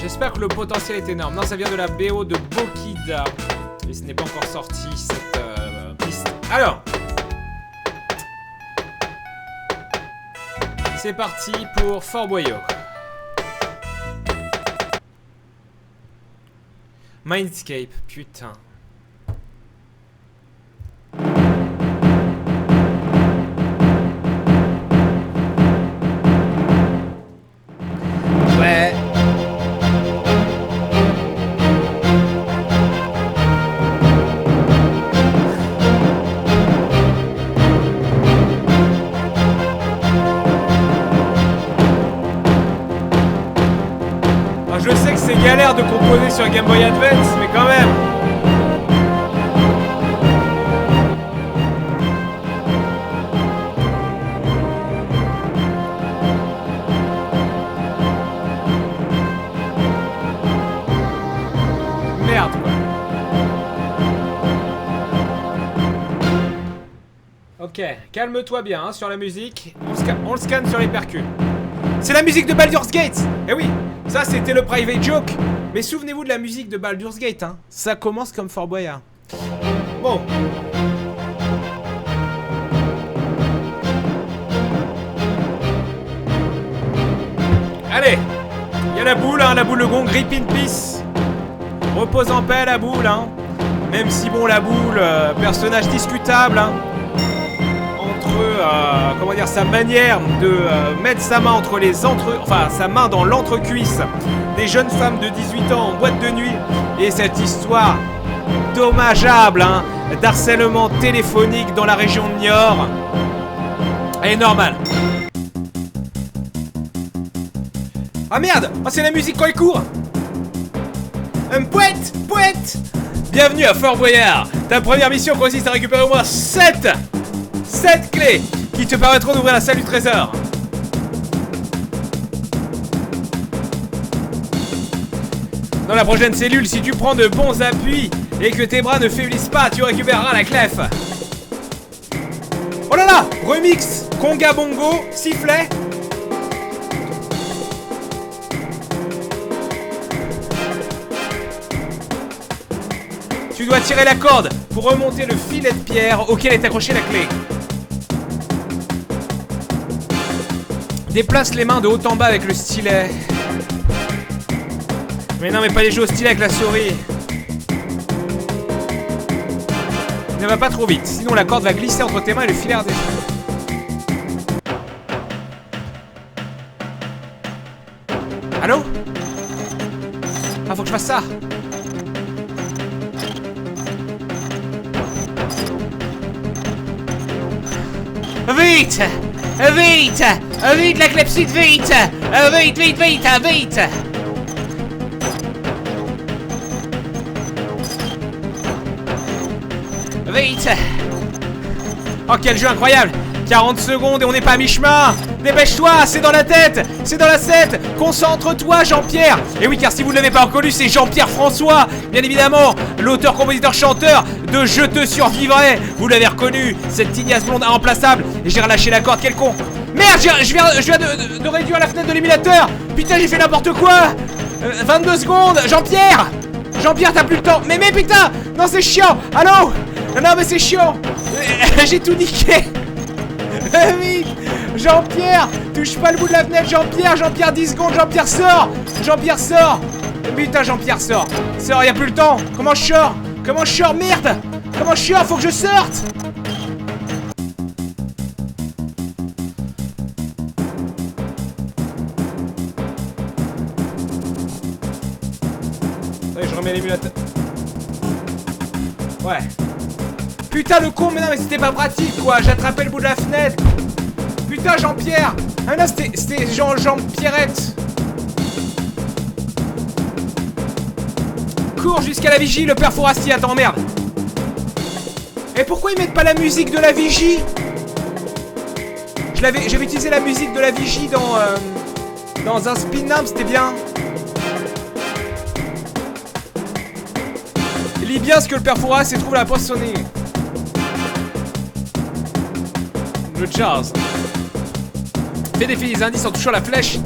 J'espère que le potentiel est énorme. Non, ça vient de la BO de Bokida. Et ce n'est pas encore sorti, cette piste. Alors, c'est parti pour Fort Boyard. Mindscape, putain. Ouais. Je sais que c'est galère de composer sur Game Boy Advance, mais quand même. Merde, quoi. Ok, calme-toi bien hein, sur la musique. On le scanne sur les percus. C'est la musique de Baldur's Gate. Eh oui, ça c'était le private joke. Mais souvenez-vous de la musique de Baldur's Gate hein. Ça commence comme Fort Boyard. Bon. Allez. Il y a la boule hein, la boule de gong, rip in peace. Repose en paix la boule hein. Même si bon la boule, personnage discutable hein. Comment dire, sa manière de mettre sa main entre les enfin sa main dans l'entrecuisse des jeunes femmes de 18 ans en boîte de nuit et cette histoire dommageable hein, d'harcèlement téléphonique dans la région de Niort est normale. Ah merde, oh, c'est la musique quand il court. Poète, poète. Bienvenue à Fort Boyard. Ta première mission consiste à récupérer au moins 7 clés qui te permettront d'ouvrir la salle du trésor. Dans la prochaine cellule, si tu prends de bons appuis et que tes bras ne faiblissent pas, tu récupéreras la clef. Oh là là, remix, conga bongo, sifflet. Tu dois tirer la corde pour remonter le filet de pierre auquel est accrochée la clé. Déplace les mains de haut en bas avec le stylet. Mais non, mais pas les jeux au stylet avec la souris. Ne va pas trop vite, sinon la corde va glisser entre tes mains et le filet redescend. Allô? Ah, faut que je fasse ça. Vite! Vite! Vite la clepsydre, vite! Vite, vite, vite, vite! Vite! Oh quel jeu incroyable! 40 secondes et on n'est pas à mi-chemin! Dépêche-toi, c'est dans la tête! C'est dans la tête! Concentre-toi, Jean-Pierre! Et oui, car si vous ne l'avez pas reconnu, c'est Jean-Pierre François! Bien évidemment, l'auteur, compositeur, chanteur de Je te survivrai! Vous l'avez reconnu, cette tignasse blonde irremplaçable! Et j'ai relâché la corde, quel con! Merde, je viens de réduire la fenêtre de l'émulateur! Putain, j'ai fait n'importe quoi! 22 secondes! Jean-Pierre! Jean-Pierre, t'as plus le temps! Mais putain! Non, c'est chiant! Allô? Non, mais c'est chiant! J'ai tout niqué! Vite! Jean-Pierre! Touche pas le bout de la fenêtre, Jean-Pierre! Jean-Pierre, 10 secondes! Jean-Pierre, sort! Jean-Pierre, sort! Putain, Jean-Pierre, sort! Sort, y'a plus le temps! Comment je sors? Comment je sors? Merde! Comment je sors? Faut que je sorte! Allez, je remets l'émulateur. Ouais. Putain, le con, mais non, mais c'était pas pratique, quoi! J'ai attrapé le bout de la fenêtre! Putain, Jean-Pierre! Ah non, c'était Jean-Pierrette! Cours jusqu'à la vigie, le père Forasti, attends, merde! Et pourquoi ils mettent pas la musique de la vigie? J'avais utilisé la musique de la vigie dans un spin-up, c'était bien! Lis bien ce que le père Forasti trouve à la poissonnerie. Le Charles. Fais défiler les indices en touchant la flèche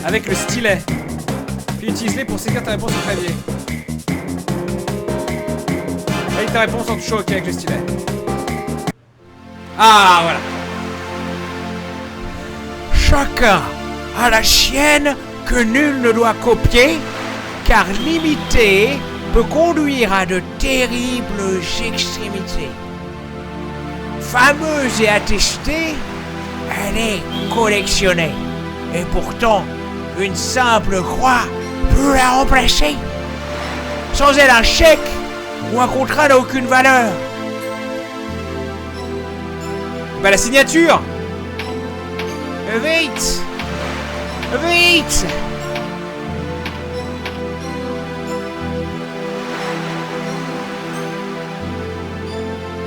avec le stylet. Puis utilise-les pour saisir ta réponse au clavier. Valide ta réponse en touchant OK avec le stylet. Ah, voilà. Chacun a la sienne que nul ne doit copier, car l'imiter peut conduire à de terribles extrémités. Fameuse et attestée, elle est collectionnée. Et pourtant, une simple croix peut la remplacer. Sans elle, un chèque ou un contrat n'a aucune valeur. Bah la signature. Vite! Vite!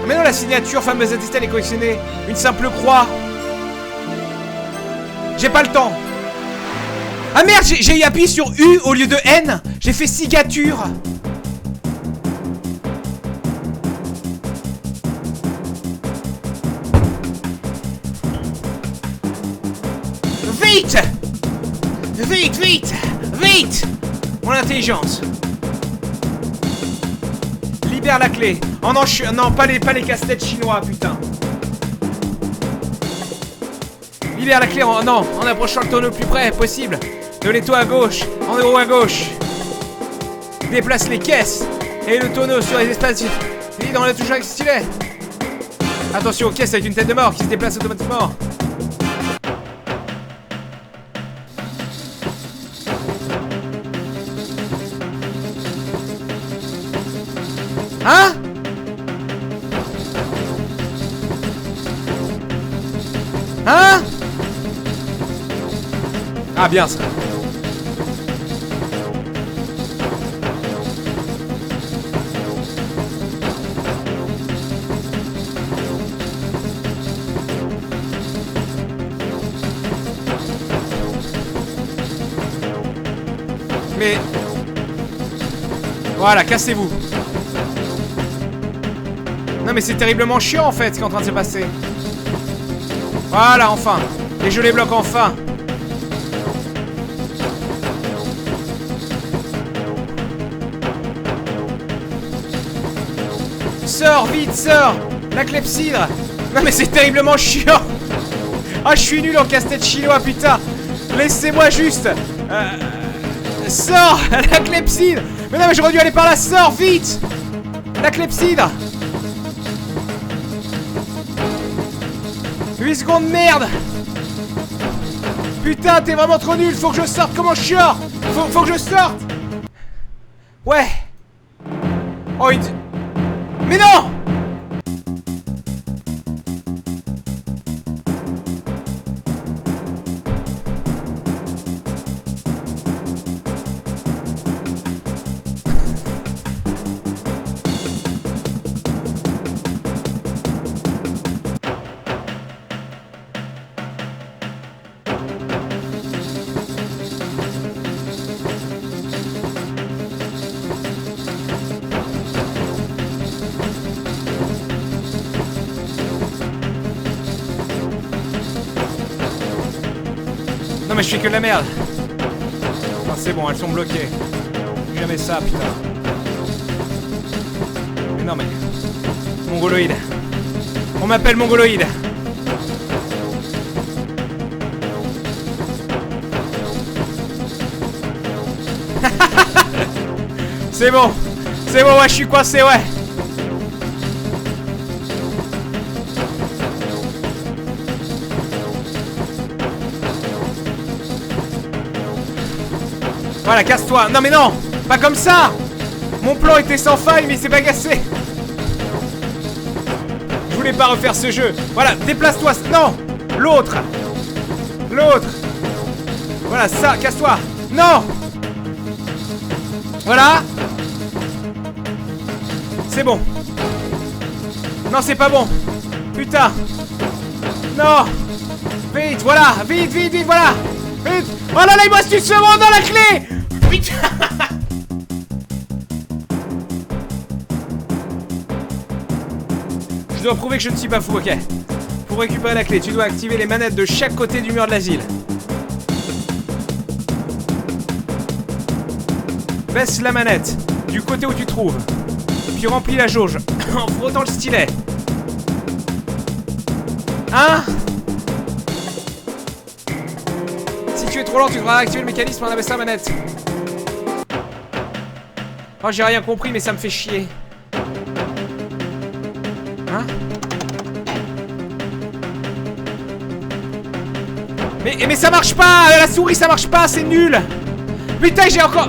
Mais non, la signature, fameuse attestée, elle est collectionnée. Une simple croix. J'ai pas le temps. Ah merde, j'ai appuyé sur U au lieu de N. J'ai fait cigature. Vite! Vite, vite! Vite! Mon intelligence. Libère la clé. Oh non, non, pas les casse-têtes chinois, putain. Libère la clé non, en approchant le tonneau le plus près possible. De l'étau à gauche, en haut à gauche. Déplace les caisses et le tonneau sur les espaces vides dans le touche avec stylet. Attention aux caisses avec une tête de mort qui se déplace automatiquement. Hein? Hein? Ah bien ça. Mais... Voilà, cassez-vous. Non mais c'est terriblement chiant en fait ce qui est en train de se passer. Voilà, enfin. Et je les bloque enfin. Sors, vite, sors. La clepsydre. Non mais c'est terriblement chiant. Ah, je suis nul en casse-tête chinois, putain. Laissez-moi juste. Sors, la clepsydre. Mais non mais j'aurais dû aller par là, sors, vite. La clepsydre. 8 secondes, merde. Putain, t'es vraiment trop nul. Faut que je sorte. Comment je sors? Faut que je sorte. Ouais. Oh, mais non. Non mais je fais que de la merde. Ah, c'est bon, elles sont bloquées. Plus jamais ça, putain. Mais non mais... Mongoloïde. On m'appelle Mongoloïde. C'est bon. C'est bon, ouais, je suis coincé, ouais. Voilà, casse-toi. Non mais non, pas comme ça. Mon plan était sans faille, mais il s'est pas cassé. Je voulais pas refaire ce jeu. Voilà, déplace-toi. Non, l'autre. L'autre. Voilà, ça, casse-toi. Non. Voilà. C'est bon. Non, c'est pas bon. Putain. Non. Vite, voilà. Vite, vite, vite, voilà. Vite. Oh là là, il me reste une seconde dans la clé. Putain. Je dois prouver que je ne suis pas fou, ok. Pour récupérer la clé, tu dois activer les manettes de chaque côté du mur de l'asile. Baisse la manette du côté où tu te trouves. Puis remplis la jauge en frottant le stylet. Hein? Si tu es trop lent, tu devras activer le mécanisme en abaissant la manette. Oh, j'ai rien compris, mais ça me fait chier. Hein? Mais ça marche pas! La souris, ça marche pas, c'est nul! Putain, j'ai encore...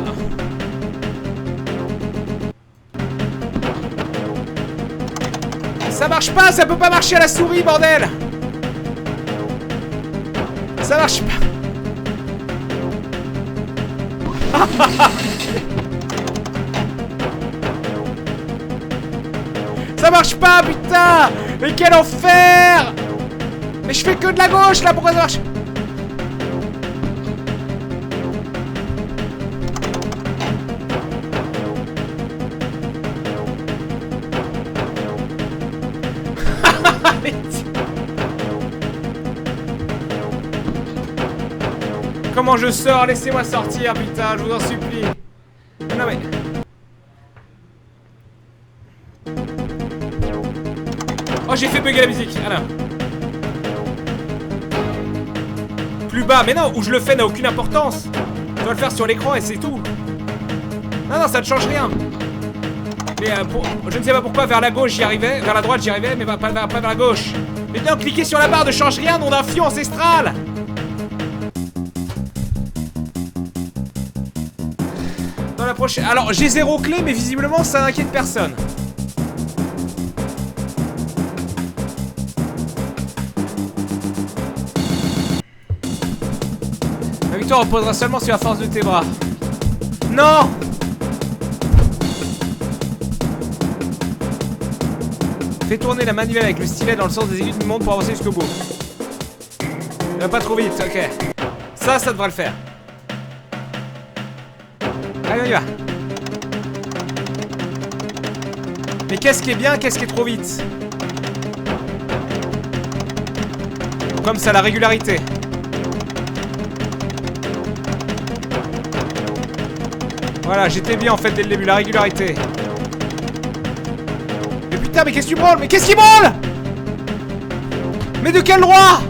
Ça marche pas, ça peut pas marcher à la souris, bordel! Ça marche pas. Ça marche pas, putain! Mais quel enfer! Mais je fais que de la gauche, là, pourquoi ça marche? Comment je sors? Laissez-moi sortir, putain, je vous en supplie. Non mais... Oh, j'ai fait bugger la musique. Alors. Plus bas, mais non, où je le fais n'a aucune importance. Je dois le faire sur l'écran et c'est tout. Non, ça ne change rien. Mais je ne sais pas pourquoi vers la gauche j'y arrivais, vers la droite j'y arrivais, mais pas vers la gauche. Mais non, cliquer sur la barre ne change rien, nom d'un fion ancestral. Dans la prochaine... Alors, j'ai 0 clé, mais visiblement ça n'inquiète personne. La victoire reposera seulement sur la force de tes bras. Non! Fais tourner la manivelle avec le stylet dans le sens des aiguilles du monde pour avancer jusqu'au bout. Va pas trop vite, ok. Ça devrait le faire. Allez, on y va. Mais qu'est-ce qui est bien, qu'est-ce qui est trop vite? Comme ça, la régularité. Voilà, j'étais bien en fait dès le début, la régularité. Mais putain, mais qu'est-ce que tu branles? Mais qu'est-ce qui branle? Mais de quel droit?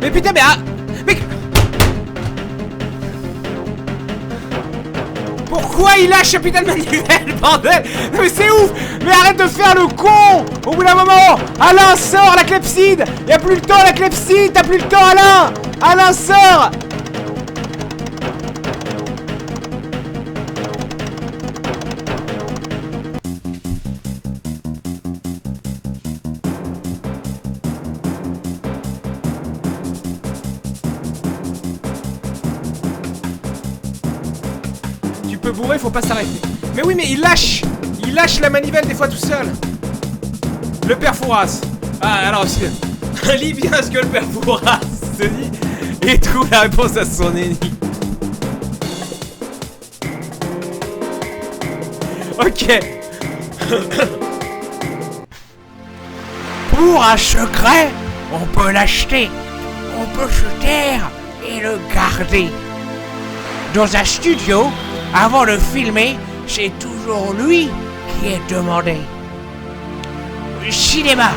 Mais putain, mais ah, mais pourquoi il lâche la putain de manivelle, bordel? Mais c'est ouf! Mais arrête de faire le con! Au bout d'un moment, Alain sort la clepsydre! Y'a plus le temps la clepsydre! T'as plus le temps, Alain! Alain sort! Bourré, faut pas s'arrêter. Mais oui, mais il lâche la manivelle des fois tout seul. Le père Fouras. Ah, alors, lis bien ce que le père Fouras se dit et trouve la réponse à son énigme. Ok. Pour un secret, on peut l'acheter. On peut se taire et le garder. Dans un studio, avant de filmer, c'est toujours lui qui est demandé. Cinéma.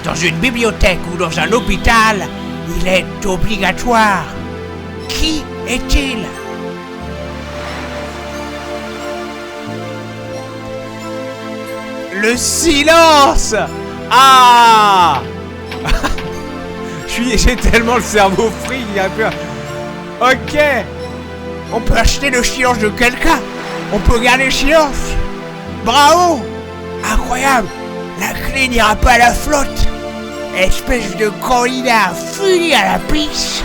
Dans une bibliothèque ou dans un hôpital, il est obligatoire. Qui est-il? Le silence. Ah. J'ai tellement le cerveau free, il y a un peu... Ok. On peut acheter le silence de quelqu'un. On peut garder le silence. Bravo. Incroyable. La clé n'ira pas à la flotte. Espèce de candidat fini à la pisse.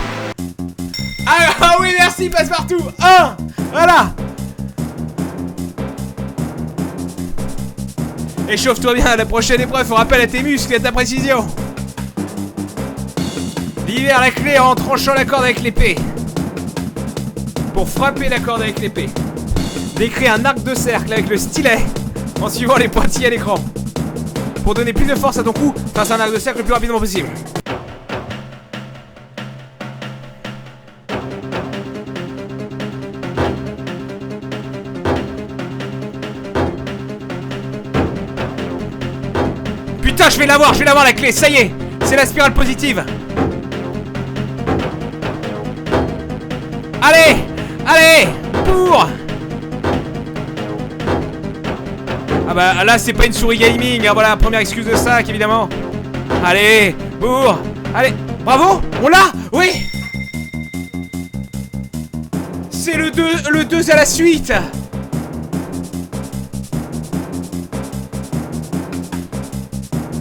Ah oui, merci, Passepartout. Voilà. Échauffe-toi bien à la prochaine épreuve. On rappelle à tes muscles et à ta précision. Libère la clé en tranchant la corde avec l'épée. Pour frapper la corde avec l'épée, décris un arc de cercle avec le stylet en suivant les pointillés à l'écran. Pour donner plus de force à ton coup, trace un arc de cercle le plus rapidement possible. Putain, je vais l'avoir la clé, ça y est. C'est la spirale positive. Allez, allez, pour. Ah bah là c'est pas une souris gaming, hein, voilà, première excuse de sac évidemment. Allez, bourre. Allez, bravo, on l'a. Oui. C'est le 2 à la suite.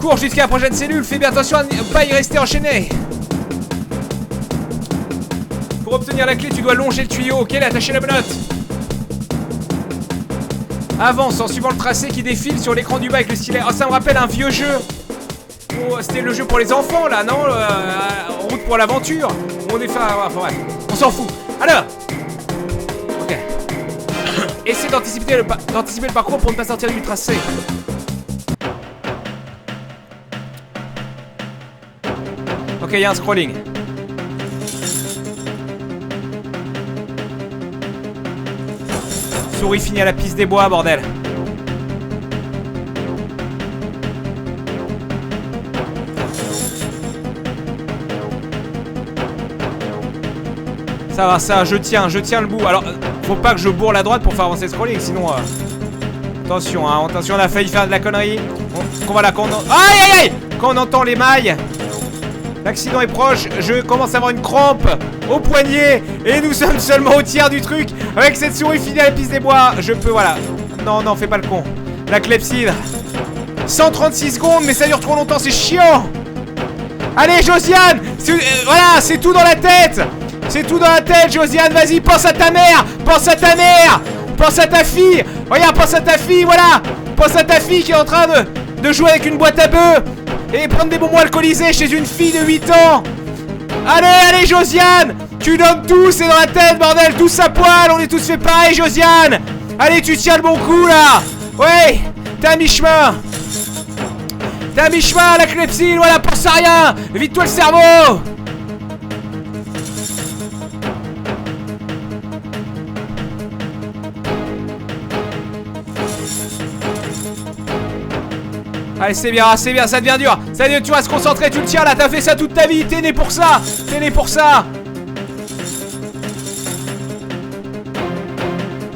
Cours jusqu'à la prochaine cellule, fais bien attention à ne pas y rester enchaîné. Pour obtenir la clé, tu dois longer le tuyau, ok, attacher la menotte. Avance en suivant le tracé qui défile sur l'écran du bas avec le stylet. Oh, ça me rappelle un vieux jeu. Oh, c'était le jeu pour les enfants là, non En route pour l'aventure. On est fait. Enfin bref, on s'en fout. Alors. Ok. Essaie d'anticiper le parcours pour ne pas sortir du tracé. Ok, il y a un scrolling. Souris finit à la piste des bois, bordel. Ça va, ça, je tiens le bout. Alors, faut pas que je bourre la droite pour faire avancer le scrolling, sinon... Attention, hein, attention, on a failli faire de la connerie. Aïe, aïe, aïe. Quand on entend les mailles... L'accident est proche, je commence à avoir une crampe au poignet et nous sommes seulement au tiers du truc. Avec cette souris finie à la piste des bois, je peux, voilà. Non, non, fais pas le con. La clepsydre. 136 secondes, mais ça dure trop longtemps, c'est chiant. Allez, Josiane, voilà, c'est tout dans la tête. C'est tout dans la tête, Josiane, vas-y, pense à ta mère. Pense à ta mère. Pense à ta fille. Regarde, pense à ta fille, voilà. Pense à ta fille qui est en train de jouer avec une boîte à bœufs. Et prendre des bonbons alcoolisés chez une fille de 8 ans. Allez, allez, Josiane. Tu donnes tout, c'est dans la tête, bordel. Tous à poil, on est tous fait pareil, Josiane. Allez, tu tiens le bon coup, là. Ouais, t'es à mi-chemin. T'es à mi-chemin, la clepsydre, voilà, pense à rien. Vide-toi le cerveau. Allez, c'est bien, ça devient dur. Ça devient, tu vas se concentrer, tu le tiens là, t'as fait ça toute ta vie, t'es né pour ça. T'es né pour ça.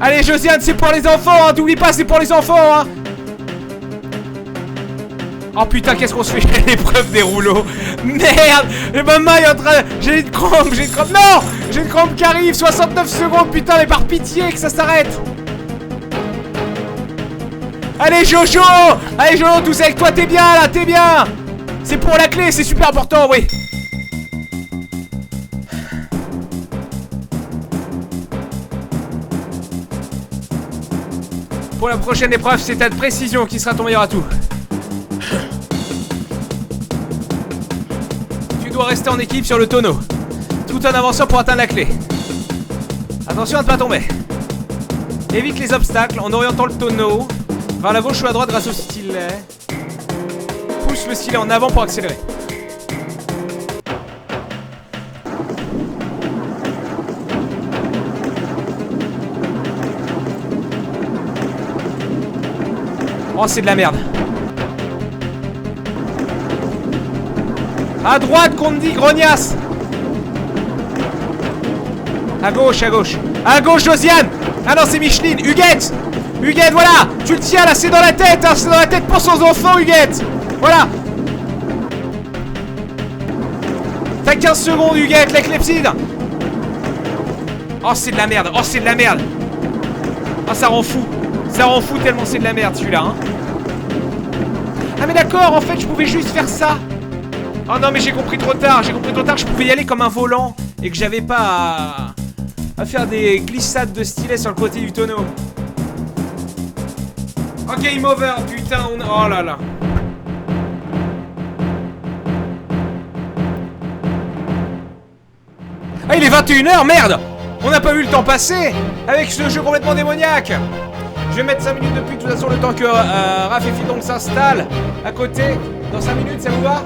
Allez, Josiane, c'est pour les enfants, hein, t'oublies pas, c'est pour les enfants, hein. Oh putain, qu'est-ce qu'on se fait l'épreuve des rouleaux. Merde, et maman est en train... J'ai une crampe. Non, j'ai une crampe qui arrive, 69 secondes, putain, mais par pitié que ça s'arrête. Allez Jojo, tout ça avec toi, t'es bien là, t'es bien. C'est pour la clé, c'est super important, oui. Pour la prochaine épreuve, c'est ta précision qui sera ton meilleur atout. Tu dois rester en équipe sur le tonneau, tout en avançant pour atteindre la clé. Attention à ne pas tomber. Évite les obstacles en orientant le tonneau vers la gauche ou à droite grâce au stylet. Pousse le stylet en avant pour accélérer. Oh, c'est de la merde. À droite qu'on me dit, grognasse. À gauche, à gauche. À gauche, Josiane. Ah non, c'est Micheline. Huguette, voilà. Tu le tiens là, c'est dans la tête, hein. C'est dans la tête pour son enfant, Huguette. Voilà. T'as 15 secondes, Huguette, la clepsydre. Oh, c'est de la merde. Oh, c'est de la merde. Oh, ça rend fou. Ça rend fou tellement c'est de la merde, celui-là, hein. Ah, mais d'accord, en fait, je pouvais juste faire ça. Oh non, mais j'ai compris trop tard. Je pouvais y aller comme un volant et que j'avais pas à faire des glissades de stylet sur le côté du tonneau. Oh, game over, putain, oh là là. Ah, il est 21 h, merde. On n'a pas vu le temps passer avec ce jeu complètement démoniaque. Je vais mettre 5 minutes de pub de toute façon le temps que Raph et Fidong s'installent à côté. Dans 5 minutes, ça vous va?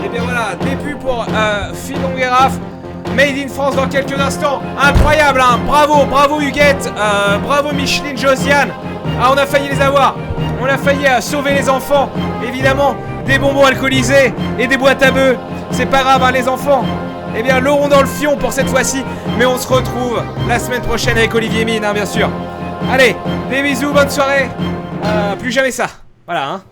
Et bien voilà, début pour Fidong et Raph. Made in France dans quelques instants. Incroyable, hein. Bravo, bravo Huguette, bravo Micheline, Josiane. Ah, on a failli les avoir. On a failli sauver les enfants. Évidemment, des bonbons alcoolisés et des boîtes à bœufs. C'est pas grave, hein, les enfants. Eh bien, l'auront dans le fion pour cette fois-ci. Mais on se retrouve la semaine prochaine avec Olivier Mine, hein, bien sûr. Allez, des bisous, bonne soirée. Plus jamais ça. Voilà, hein.